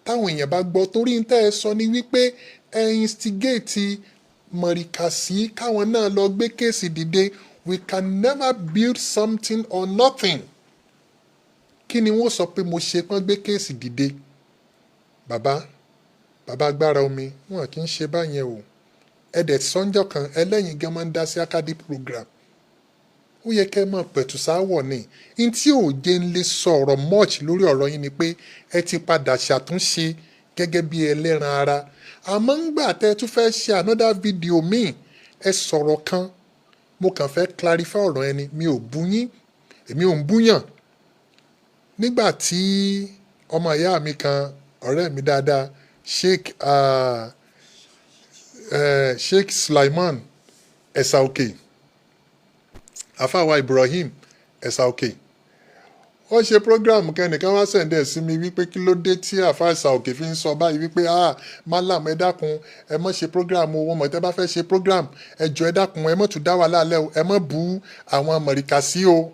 táwọn èèyàn bá gbọ́ torí ń tẹ́ ẹ sọ ni wípé ẹ instigate mọ̀rìkàsí káwọn náà lọ gbé kéèsì dìde we can never build something or nothing kí ni wọ́n sọ pé mo ṣe pọ́n gbé kéèsì dìde bàbá agbára omi wọn kì í ṣe báyẹn o ẹ̀dẹ̀ sọ́njọ́ kan ẹlẹ́yin gan máa ń dá sí academy program ó yẹ kẹ́ ẹ máa pẹ̀tù sáwọ̀ ni n tí ò jẹ́ ń lè sọ̀rọ̀ much lórí ọ̀rọ̀ yín ni pé ẹ ti padà ṣàtúnṣe gẹ́gẹ́ bí ẹlẹ́ran ara àmọ́ ń gbà tẹ́ ẹ tún fẹ́ ṣe another video míì ẹ sọ̀rọ̀ kan mo kàn fẹ́ clarify ọ̀rọ̀ ẹni mi ò bú yín èmi ò ń búyàn nígbà tí ọmọ ìyá mi kan ọ̀rẹ́ mi dáadáa Sheikh Sulaiman Ẹ̀sàòkè àfàwà Ibrahim Ẹ̀sàòkè wọ́n ṣe program kẹ́nìkan wá sẹ̀ǹdẹ̀ sí mi wípé kí ló dé tí àfà Ẹ̀sàòkè fi ń sọ báyìí wípé malam ẹ dákun ẹ mọ̀ ṣe program o wọ́n mọ̀ tẹ́ bá fẹ́ ṣe program ẹ jọ̀ọ́ ẹ dákun ẹ mọ̀ tún dá wà lálẹ́ o ẹ mọ̀ bú àwọn mọ̀rìkàsí o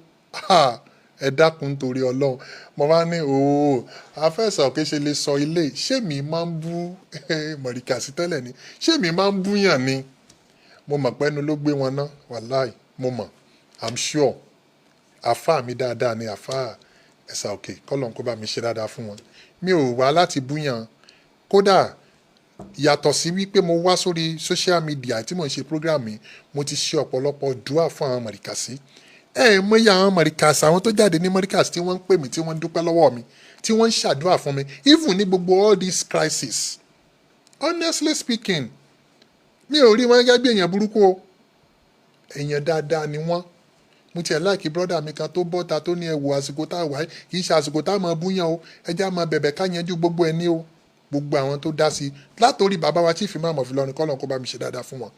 ẹ dákun torí Ọlọ́run mo máa ní àfà Ẹ̀sàòkè ṣe lè sọ ilé ṣé mi máa ń bú mọ̀rìkàsí tẹ́lẹ̀ ni ṣé mi máa ń búyàn ni mo mọ̀ pẹ́nu ló gbé wọn ná wàláì mo mọ̀ I'm sure àfà mi dáadáa ni àfà Ẹ̀sàòkè kọ́lọ̀ kó bá mi ṣe dáadáa fún wọn mi ò wá láti búyàn kódà yàtọ̀ sí wípé mo wá sórí social media tí mo ń ṣe program mi mo ti ṣe ọ̀pọ̀lọpọ̀ dùá fún àwọn mọ̀rìkàsí mo yà àwọn mọ̀rìkàsí àwọn tó jáde ní mọ̀rìkàsí tí wọ́n ń pè mí tí wọ́n ń dúpẹ́ lọ́wọ́ mi tí wọ́n ń ṣàdúrà fún mi even ní gbogbo all these crises honestly speaking mi ò rí wọn gẹ́gẹ́ bí èèyàn burúkú o èèyàn dáadáa ni wọ́n mo tiẹ̀ láìkí brọ́dà mi kan tó bọ́ta tó ní ẹ̀wò àsìkò tá a wáyé kì í ṣe àsìkò tá a máa búyàn o ẹjẹ́ a máa bẹ̀bẹ̀ ká yanjú gbogbo ẹ̀ ní o gbogbo àwọn tó dá sí látòrí bàbá wa Chief Imam of Ìlọrin kọ́lọ̀ kó bá mi ṣe dáadáa fún wọn.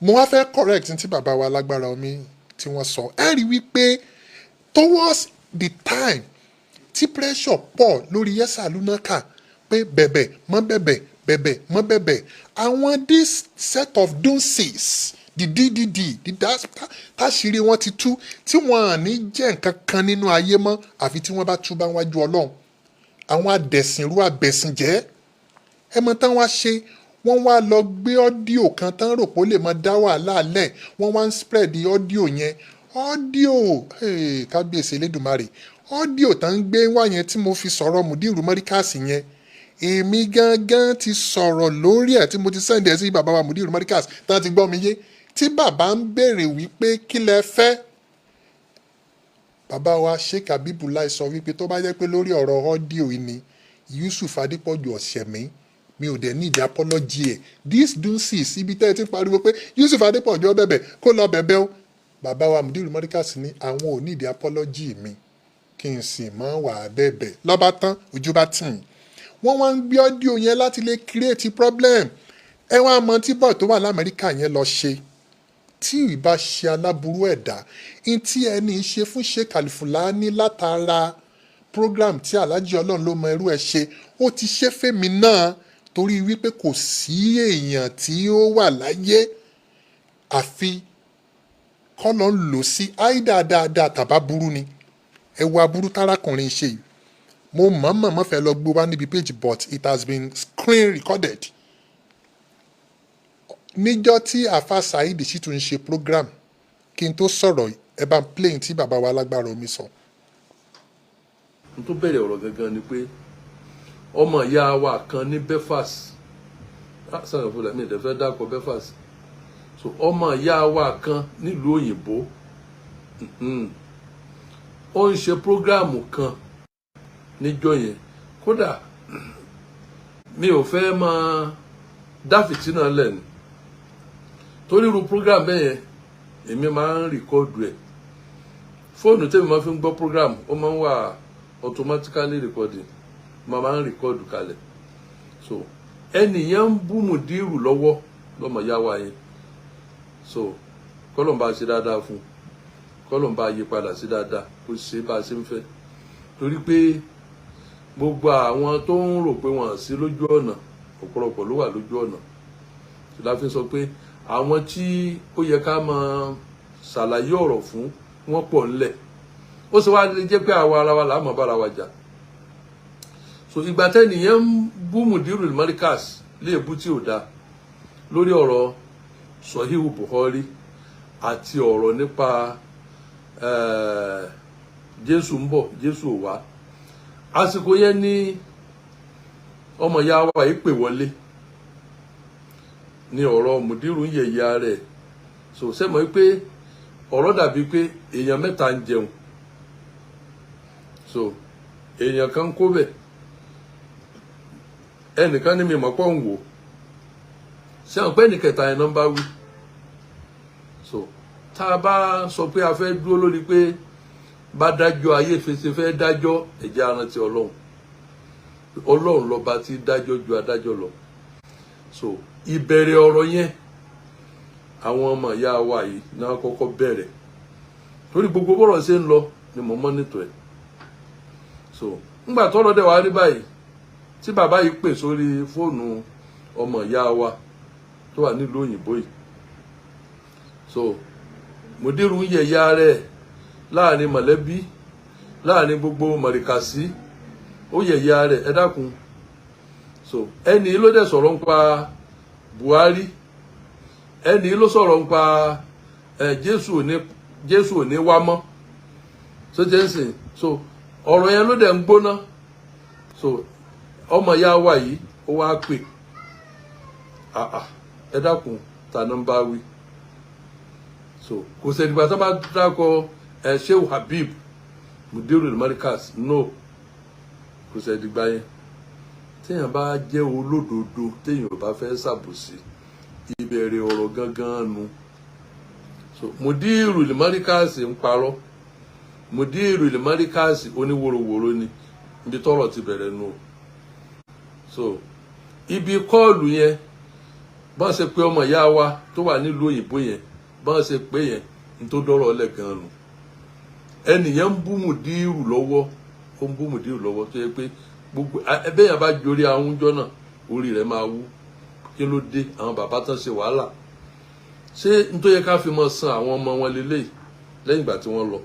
mo wá fẹ́ correct tí bàbá wa lágbára omi tí wọ́n sọ ẹ rí wípé towards the time tí pressure pọ̀ lórí Yesalūnaka pé bẹ̀bẹ̀ mọ́ bẹ̀bẹ̀ àwọn this set of dunces the DDD táṣìírí wọn ti tú tí wọn à ní jẹ́ nǹkan kan nínú ayé mọ́ àfi tí wọ́n bá tú bá wájú Ọlọ́run àwọn adẹ̀sìnrú abẹ̀sìnjẹ́ ẹ mọ̀ tán wá ṣe wọ́n wá lọ gbé ọ́díò kan tán rò pé ó lè máa dá wàhálà lẹ̀ wọ́n wá ń spread ọ́díò yẹn ọ́díò kábíyèsí Elédùmarè ọ́díò tán ń gbé wá yẹn tí mo fi sọ̀rọ̀ mùdírù mọ́ríkàsì yẹn èmi gangan ti sọ̀rọ̀ lórí ẹ̀ tí mo ti sẹ́ndì ẹ̀ sí bàbá wa mùdírù mọ́ríkàsì tán ti gbọ́ mi yé tí bàbá ń béèrè wípé kí lẹ fẹ́ bàbá wa Sheikh Abibulai sọ wípé tó bá jẹ́ pé lórí ọ̀rọ̀ ọ́díò yìí ni Yusuf Adépọ̀jù ọ̀sẹ̀ mi ò dẹ̀ ní ìdí apology ẹ̀ this dunces ibi tẹ́ ẹ ti ń pariwo pé Yusuf Adépọ̀jù ó bẹ̀bẹ̀ kó lọ bẹ̀bẹ̀ o bàbá wa mùdírù mọ́ríkàsì ní àwọn ò ní ìdí apology mi kí n sì máa wà bẹ̀bẹ̀ lọ́ba tán ojú bá tì mí wọ́n wá ń gbé ọ́díò yẹn láti lè create problem ẹ wá mọ tí bọ́ọ̀ tó wà l'Amẹ́ríkà yẹn lọ ṣe tí ìbá ṣe aláburú ẹ̀dá in tí ẹni ṣe fún Sheikh Al-Fulani látara program tí Alhaji Ọlọ́run ló mọ irú ẹ̀ ṣe ó ti ṣe fẹ́mi náà torí wípé kò sí èèyàn tí ó wà láyé àfi kọ́lọ́ ń lò sí àìdá dáadáa tàbá burú ni ẹ wo aburú tárakùnrin ṣe yìí mo mọ̀ fẹ́ lọ gbé wá níbi page but it has been screen recorded níjọ́ tí àfa Saheed sì tún ṣe program kí n tó sọ̀rọ̀ ẹ bá ń play tí bàbá wa lágbára omi sọ. n tó bẹ̀rẹ̀ ọ̀rọ̀ gangan ni pé ọmọ ìyá wa kan ní Belfast sọ̀rọ̀ fún mi ìdẹ́fẹ́ dákọ̀ Belfast so ọmọ ìyá wa kan nílùú òyìnbó ó ń ṣe program kan níjọ́ yẹn kódà mi ò fẹ́ máa dá fìtínà lẹ́nu torí irú program bẹ́ẹ̀ yẹn èmi máa ń rìkọ́dù ẹ̀ fóònù tèmi máa fi ń gbọ́ program ó máa ń wà automatically recording máa ń record kalẹ̀ so ẹnìyẹn ń bú Mùdírù lọ́wọ́ lọ́mọ ìyá wa yẹn so kọ́lọ̀ ń bá ṣe dáadáa fún kọ́lọ̀ ń bá yí padà sí dáadáa kó ṣe bá ṣe ń fẹ́ torí pé gbogbo àwọn tó ń rò pé wọ́n sí lójú ọ̀nà ọ̀pọ̀lọpọ̀ ló wà lójú ọ̀nà la fi sọ pé àwọn tí ó yẹ ká máa ṣàlàyé ọ̀rọ̀ fún wọn pọ̀ ńlẹ̀ ó sì wá lè jẹ́ pé àwa ara wa là á mọ̀ bára wa jà so ìgbà tẹ́nìyẹn ń bú Mudiru Markaz léèbú tí ò dáa lórí ọ̀rọ̀ Sọ̀híhù Bukhari àti ọ̀rọ̀ nípa Jésù ń bọ̀ Jésù ò wá àsìkò yẹn ní ọmọ ìyá wa yìí pè wọlé ní ọ̀rọ̀ Mudiru ń yẹ̀yẹ́ rẹ̀ so sẹ́mọ̀ pé ọ̀rọ̀ dàbí pé èèyàn mẹ́ta ń jẹun so èèyàn kan kó bẹ̀ ẹnìkan ní mi mọ̀ pọ̀ ń wò sẹ́wọ̀n pé ẹnìkẹta yẹn nọ́mbà wí so tá a bá sọ pé a fẹ́ dúró lórí pé bá dájọ́ ayé fèsì fẹ́ dájọ́ ẹ̀jẹ̀ arántí ọlọ́run lọ́ba tí dájọ́ ju adájọ́ lọ so ìbẹ̀rẹ̀ ọ̀rọ̀ yẹn àwọn ọmọ ìyá wa yìí náà kọ́kọ́ bẹ̀rẹ̀ torí gbogbo bọ́rọ̀ ṣe ń lọ ni mo mọ́nítọ̀ ẹ̀ so ńgbà tọ́rọ̀ dẹ̀ wá rí báyìí tí bàbá yìí pè sórí fóònù ọmọ ìyá wa tó wà nílùú òyìnbó yìí so Mudiru ń yẹ̀yẹ́ rẹ̀ láàrin mọ̀lẹ́bí láàrin gbogbo mọ̀rìkàsí ó yẹ̀yẹ́ rẹ̀ ẹ dákun so ẹni ló dẹ̀ sọ̀rọ̀ nípa Buhari ẹni ló sọ̀rọ̀ nípa Jésù ò ní wá mọ́ so jẹ́ ń sìn so ọ̀rọ̀ yẹn ló dẹ̀ ń gbóná so ọmọ ìyá wa yìí ó wá pè ẹ dákun tànà ń bá wí so kò sẹ́dìgbà tó bá dákọ̀ Shehu Habib Mudiru Markaz no kò sẹ́dìgbà yẹn téèyàn bá jẹ́ olódodo téèyàn ò bá fẹ́ ṣàbòsí ìbẹ̀rẹ̀ ọ̀rọ̀ gangan nu so Mudiru Markaz ń parọ́ Mudiru Markaz oníwòrowòro ni ibi tọ́rọ̀ ti bẹ̀rẹ̀ nu so ibi kọ́ọ̀lù yẹn bá ṣe pé ọmọ ìyá wa tó wà nílùú òyìnbó yẹn bá ṣe pé yẹn ní tó dọ́rọ̀ lẹ́gàn nu ẹnìyẹn ń bú Mudiru lọ́wọ́ ó ń bú Mudiru lọ́wọ́ tó yẹ pé gbogbo ẹbẹ́ yẹn bá jorí ahúnjọ́ náà orí rẹ̀ máa wú kí ló dé àwọn bàbá tán ṣe wàhálà ṣé n tó yẹ ká fi mọ san àwọn ọmọ wọn lélẹ́yìí lẹ́yìn ìgbà tí wọ́n lọ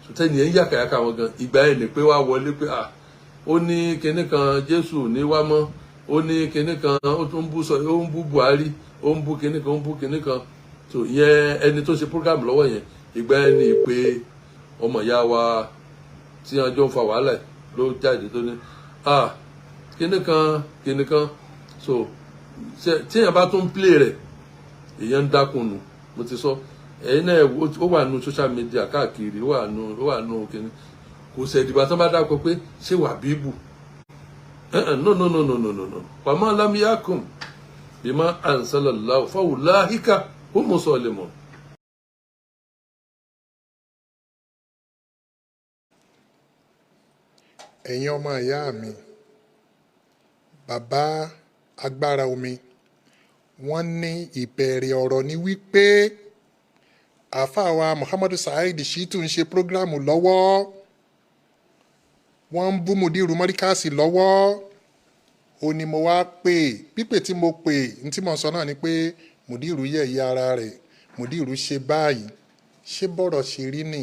sọtẹ́ni yẹn ń yàkàyàkà wọn gan ìgbà yẹn ni pé wá wọlé pé ó ní kinní kan Jésù ní wá mọ́ ó ní kinní kan ó tún ń bú Buhari ó ń bú kinní kan ó ń bú kinní kan so ìyẹn ẹni tó ṣe program lọ́wọ́ yẹn ìgbà yẹn ni pé ọmọ ìyá wa tí wọn jọ ń fa wàhálà ló jáde tó ní kinní kan so tíyẹn bá tún play rẹ̀ èèyàn ń dákun nù mo ti sọ ẹ̀yin náà ó wà nù social media káàkiri ó wà nù kinní kò sẹ̀dìbà tó bá dákọ pé ṣé wà bíbù no pàmò alámiyàkùn bímọ ansalallahu fawulahika humu solimun. ẹ̀yin ọmọ ìyá mi bàbá agbára omi wọ́n ní ìbẹ̀rẹ̀ ọ̀rọ̀ ni wípé àáfàá wa Muhammadu Saheed Shittu ń ṣe prógráàmù lọ́wọ́ wọ́n ń bú Mudiru Markaz lọ́wọ́ ó ní mo wá pè pípè tí mo pè ní tí mo sọ náà ni pé Mudiru yẹ̀yẹ́ ara rẹ̀ Mudiru ṣe báyìí ṣé bọ́rọ̀ ṣe rí ni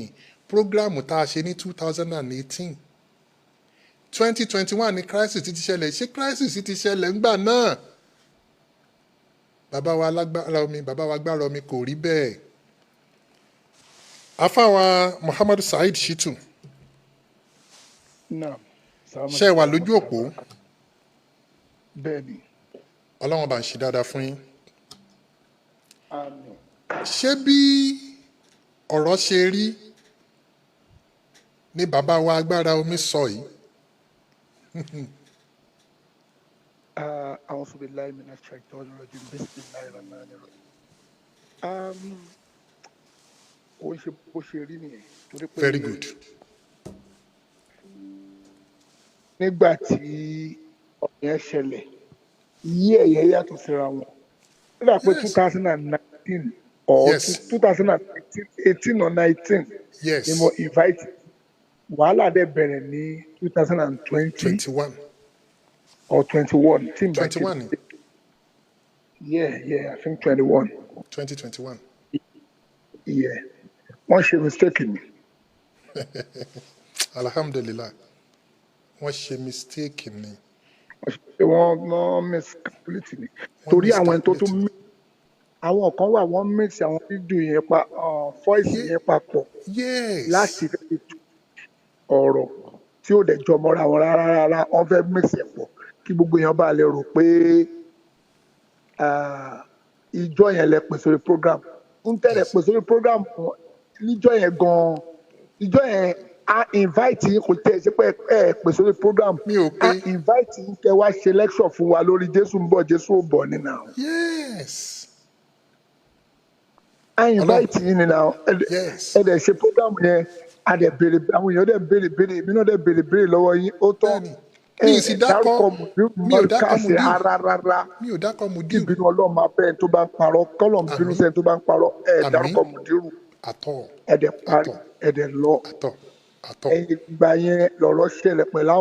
prógráàmù tá a ṣe ní 2018 2021 ni crisis ti ṣẹlẹ̀ ṣé crisis ti ṣẹlẹ̀ ńgbà náà bàbá wa lágbára omi bàbá wa gbára omi kò rí bẹ́ẹ̀ àfàwà Muhammadu Saheed Shittu ṣe wà lójú òpó bẹ́ẹ̀ni ọlọ́run bá ń ṣe dáadáa fún yín ṣé bí ọ̀rọ̀ ṣe rí ni bàbá wa agbára omi sọ yìí. أعوذ بالله من الشيطان الرجيم بسم الله الرحمن الرحيم kò ń ṣe bó ṣe rí nìyẹn torí pé very good. nígbà tí ọ̀rọ̀ yẹn ṣẹlẹ̀ yí ẹ̀yẹ yàtọ̀ síra wọn nígbà pé Yes. 2019 or Yes. 2018 or 19 ni mo Yes. invite wàhálà dẹ̀ bẹ̀rẹ̀ ní 2020 21. or 21 tí invite 21. yeah I think 21 2021. yeah wọ́n ṣe mistake ni Alhamdulillah. Wọ́n ṣe mistake ni. wọ́n miscalculate ni torí àwọn ẹni tó tún àwọn kan wà wọ́n mix àwọn fídíò yẹn pa voice yẹn papọ̀ Yes. láti fẹ́ fi tu ọ̀rọ̀ tí ò dẹ̀ jọ mọ́ra wọn rárá wọ́n fẹ́ mix ẹ̀ pọ̀ kí gbogbo èèyàn bá lè rò pé ìjọ yẹn lẹ pè sórí program ń tẹ̀lé pè sórí program níjọ yẹn gan-an ìjọ yẹn a invite yín kò tẹ̀ ṣe pé ẹ pè sórí program Mi ò pé. a invite yín kẹ́ wá ṣe lecture fún wa lórí Jésù ń bọ̀ Jésù ò bọ̀ nínú àwọn. Yes. I invite yín nínú àwọn Yes. ẹ dẹ̀ ṣe program yẹn a dẹ̀ béèrè àwọn èèyàn dẹ̀ béèrè èmi náà dẹ̀ béèrè lọ́wọ́ yín ó tán Bẹ́ẹ̀ni. Mi ì sì dárúkọ dákọ̀. Mùdírù Mi ò dákọ̀ Mọ́ríkàsì Mùdírù. rárá Mi ò dákọ̀ kí Mùdírù. ìbínú Ọlọ́run máa bẹ́ẹ̀ tó bá ń parọ́ kọ́lọ̀ ń bínú Àmín. sẹ́ni tó bá ń parọ́ Àmín. dárúkọ Mùdírù Àtọ̀. ẹ dẹ̀ parí Àtọ̀. ẹ dẹ̀ lọ Àtọ̀. Àtọ̀. ẹ̀yìn ìgbà yẹn lọ̀rọ̀ ṣẹlẹ̀ pẹ̀lú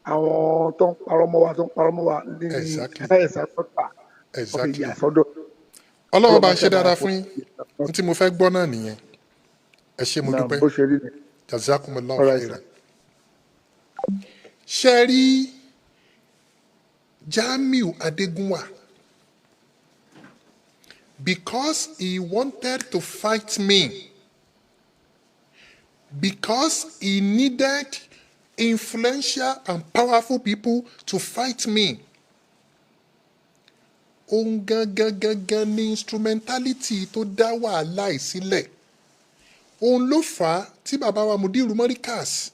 àwọn tó ń parọ́ mọ́ wa ní Exactly. ẹ̀sà sọ́tà Exactly. ìyà sọ́dọ̀ Ọlọ́run bá ń ṣe dáadáa fún yín. Ní tí mo fẹ́ gbọ́ náà nìyẹn. Ẹ ṣé mo náà dúpẹ́. bó ṣe rí ni. Jazakumullahu All right, khairan. Ṣé rí Jamiu Adegunwa, because he wanted to fight me, because he needed influential and powerful people to fight me. Òun gangan ni instrumentality tó dá wàhálà yìí sílẹ̀. Òun ló fà á tí bàbá wa Mudiru Morikas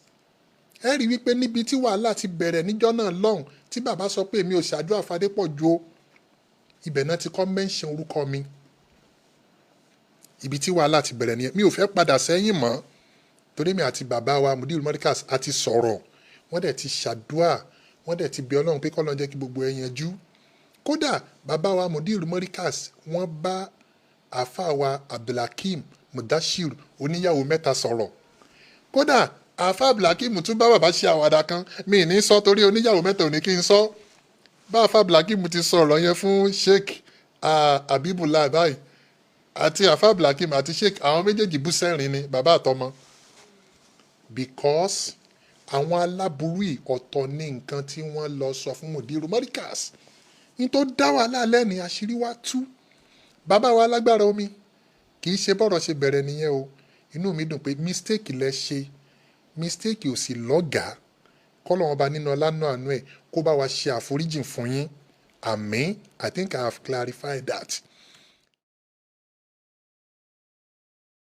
ẹ rí wípé níbi tí wàhálà ti bẹ̀rẹ̀ níjọ́ náà lọ́hùn tí bàbá sọ pé mi ò ṣàdúrà Fadépọ̀jù o, ibẹ̀ náà ti kọ́ mẹ́ńṣẹ̀ orúkọ mi. Ibi tí wàhálà ti bẹ̀rẹ̀ nìyẹn. Mi ò fẹ́ padà sẹ́yìn mọ́ torí mi àti bàbá wa Mudiru Morikas a ti sọ̀rọ̀, wọ́n dẹ̀ ti ṣàdúrà, wọ́n dẹ̀ ti bẹ Ọlọ́run pé k'Ọlọ́run jẹ́ kí gbogbo ẹ yanjú. Kódà bàbá wa Mudiru Morikas wọ́n bá àáfàá wa Abdulhakeem Mudashir oníyàwó mẹ́ta sọ̀rọ̀. Kódà àáfàá Abdulhakeem tún bá bàbá ṣe àwàdà kan, mi ní sọ torí oníyàwó mẹ́ta ò ní kí n sọ. Bá àáfàá Abdulhakeem ti sọ̀rọ̀ yẹn fún Sheikh Abibullah báyìí àti àáfàá Abdulhakeem àti Sheikh àwọn méjèèjì bú sẹ́rìn ni bàbá àtọmọ. Because àwọn aláburú yìí ọ̀tọ̀ ní nǹkan tí wọ́n lọ sọ fún Mudiru Morikas. Ní tó dá wàhálà lẹ́ni àṣírí wá tú. Bàbá wa lágbára omi kì í ṣe bọ́rọ̀ ṣe bẹ̀rẹ̀ nìyẹn o. Inú mi dùn pé mistake lẹ ṣe, mistake ò sì lọ́gàá. K'Ọlọ́run ọba nínú ọlá náà àánú ẹ̀ kó bá wa ṣe àforíjìn fún yín. Àmín. I think I have clarified that.